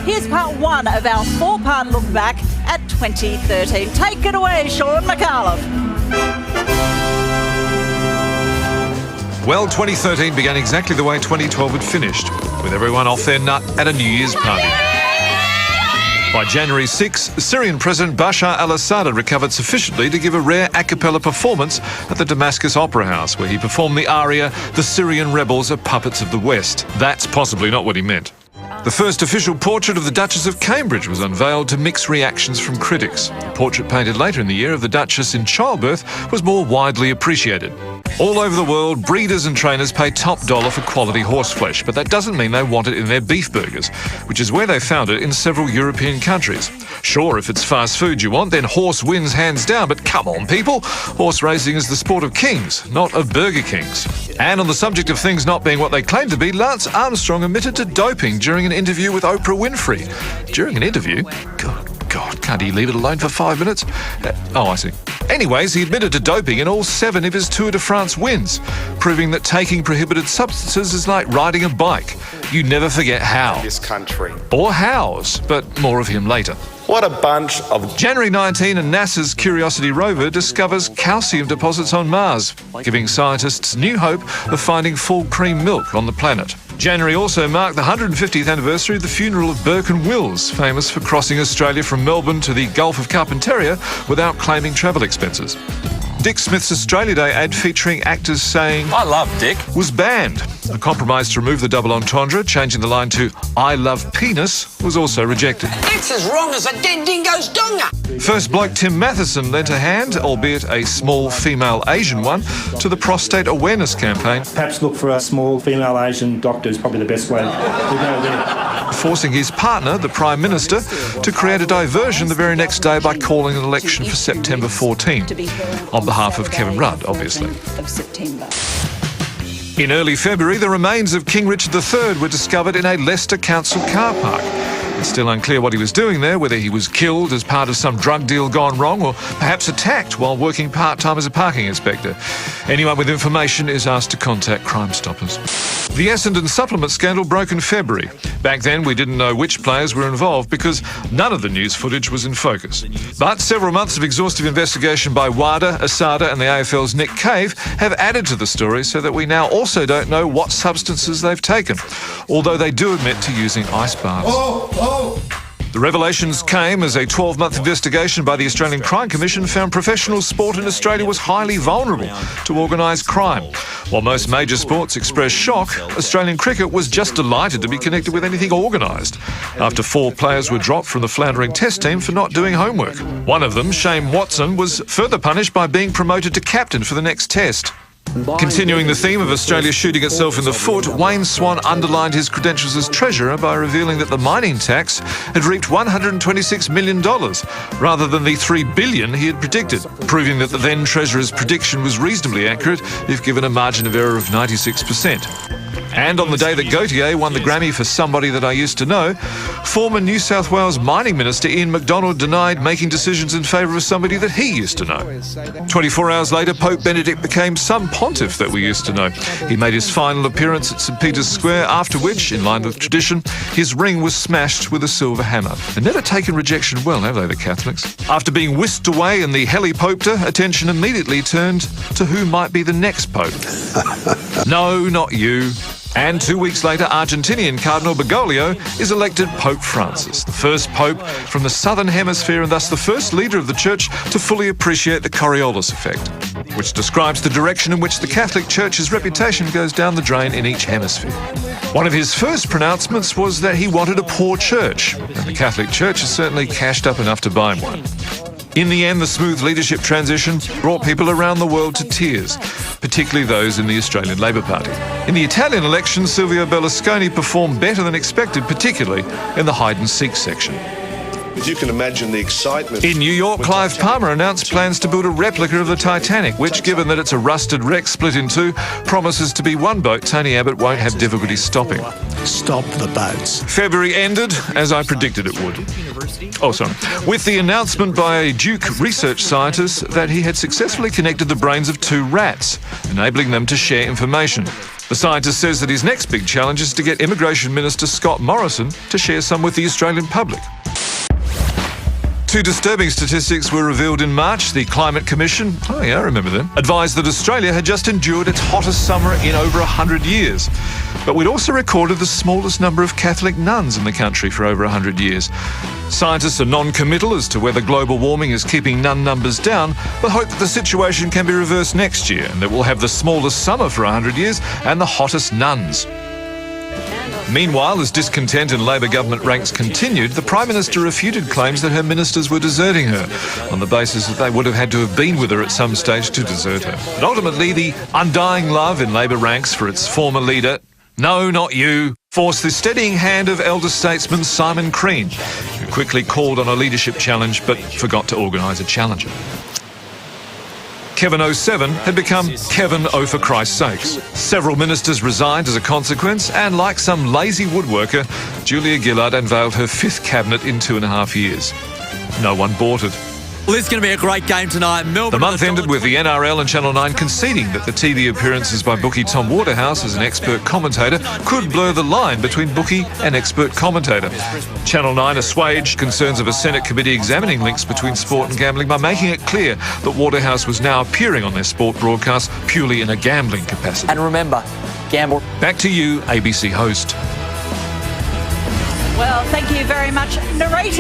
here's part one of our four-part look back at 2013. Take it away, Shaun Micallef. Well, 2013 began exactly the way 2012 had finished, with everyone off their nut at a New Year's party. By January 6, Syrian President Bashar al-Assad had recovered sufficiently to give a rare a cappella performance at the Damascus Opera House, where he performed the aria, "The Syrian Rebels are Puppets of the West." That's possibly not what he meant. The first official portrait of the Duchess of Cambridge was unveiled to mixed reactions from critics. The portrait painted later in the year of the Duchess in childbirth was more widely appreciated. All over the world, breeders and trainers pay top dollar for quality horseflesh, but that doesn't mean they want it in their beef burgers, which is where they found it in several European countries. Sure, if it's fast food you want, then horse wins hands down, but come on, people. Horse racing is the sport of kings, not of Burger Kings. And on the subject of things not being what they claim to be, Lance Armstrong admitted to doping during an interview with Oprah Winfrey. During an interview? God, can't he leave it alone for 5 minutes? I see. Anyways, he admitted to doping in all 7 of his Tour de France wins, proving that taking prohibited substances is like riding a bike. You never forget how. This country. Or hows, but more of him later. What a bunch of... January 19 and NASA's Curiosity rover discovers calcium deposits on Mars, giving scientists new hope of finding full cream milk on the planet. January also marked the 150th anniversary of the funeral of Burke and Wills, famous for crossing Australia from Melbourne to the Gulf of Carpentaria without claiming travel expenses. Dick Smith's Australia Day ad featuring actors saying, "I love Dick," was banned. A compromise to remove the double entendre, changing the line to "I love penis," was also rejected. That's as wrong as a dead dingo's donga. First bloke Tim Matheson lent a hand, albeit a small female Asian one, to the prostate awareness campaign. Perhaps look for a small female Asian doctor is probably the best way to go there. Forcing his partner, the Prime Minister, to create a diversion the very next day by calling an election for September 14, on behalf of Kevin Rudd, obviously. In early February, the remains of King Richard III were discovered in a Leicester Council car park. It's still unclear what he was doing there, whether he was killed as part of some drug deal gone wrong or perhaps attacked while working part-time as a parking inspector. Anyone with information is asked to contact Crime Stoppers. The Essendon supplement scandal broke in February. Back then, we didn't know which players were involved because none of the news footage was in focus. But several months of exhaustive investigation by WADA, ASADA and the AFL's Nick Cave have added to the story so that we now also don't know what substances they've taken, although they do admit to using ice baths. The revelations came as a 12-month investigation by the Australian Crime Commission found professional sport in Australia was highly vulnerable to organised crime. While most major sports expressed shock, Australian cricket was just delighted to be connected with anything organised, after 4 players were dropped from the floundering test team for not doing homework. One of them, Shane Watson, was further punished by being promoted to captain for the next test. Continuing the theme of Australia shooting itself in the foot, Wayne Swan underlined his credentials as Treasurer by revealing that the mining tax had reaped $126 million, rather than the $3 billion he had predicted, proving that the then Treasurer's prediction was reasonably accurate if given a margin of error of 96%. And on the day that Gotye won the Grammy for Somebody That I Used to Know, former New South Wales Mining Minister Ian MacDonald denied making decisions in favour of somebody that he used to know. 24 hours later, Pope Benedict became some pontiff that we used to know. He made his final appearance at St Peter's Square, after which, in line with tradition, his ring was smashed with a silver hammer. They've never taken rejection well, have they, the Catholics? After being whisked away in the helicopter, attention immediately turned to who might be the next Pope. No, not you. And 2 weeks later, Argentinian Cardinal Bergoglio is elected Pope Francis, the first Pope from the Southern Hemisphere and thus the first leader of the Church to fully appreciate the Coriolis effect, which describes the direction in which the Catholic Church's reputation goes down the drain in each hemisphere. One of his first pronouncements was that he wanted a poor church, and the Catholic Church has certainly cashed up enough to buy him one. In the end, the smooth leadership transition brought people around the world to tears, particularly those in the Australian Labor Party. In the Italian election, Silvio Berlusconi performed better than expected, particularly in the hide-and-seek section. As you can imagine, the excitement... In New York, Clive Palmer announced plans to build a replica of the Titanic, which, given that it's a rusted wreck split in two, promises to be one boat Tony Abbott won't have difficulty stopping. Stop the boats. February ended as I predicted it would. With the announcement by a Duke research scientist that he had successfully connected the brains of 2 rats, enabling them to share information. The scientist says that his next big challenge is to get Immigration Minister Scott Morrison to share some with the Australian public. Two disturbing statistics were revealed in March. The Climate Commission, oh yeah, I remember them, advised that Australia had just endured its hottest summer in over 100 years. But we'd also recorded the smallest number of Catholic nuns in the country for over 100 years. Scientists are non-committal as to whether global warming is keeping nun numbers down, but hope that the situation can be reversed next year and that we'll have the smallest summer for 100 years and the hottest nuns. Meanwhile, as discontent in Labor government ranks continued, the Prime Minister refuted claims that her ministers were deserting her, on the basis that they would have had to have been with her at some stage to desert her. But ultimately, the undying love in Labor ranks for its former leader, no, not you, forced the steadying hand of elder statesman Simon Crean, who quickly called on a leadership challenge but forgot to organise a challenger. Kevin 07 had become Kevin O for Christ's sakes. Several ministers resigned as a consequence, and like some lazy woodworker, Julia Gillard unveiled her fifth cabinet in 2.5 years. No one bought it. Well, this is going to be a great game tonight. Melbourne. The month ended with the NRL and Channel 9 conceding that the TV appearances by bookie Tom Waterhouse as an expert commentator could blur the line between bookie and expert commentator. Channel 9 assuaged concerns of a Senate committee examining links between sport and gambling by making it clear that Waterhouse was now appearing on their sport broadcast purely in a gambling capacity. And remember, gamble. Back to you, ABC host. Well, thank you very much. Narrating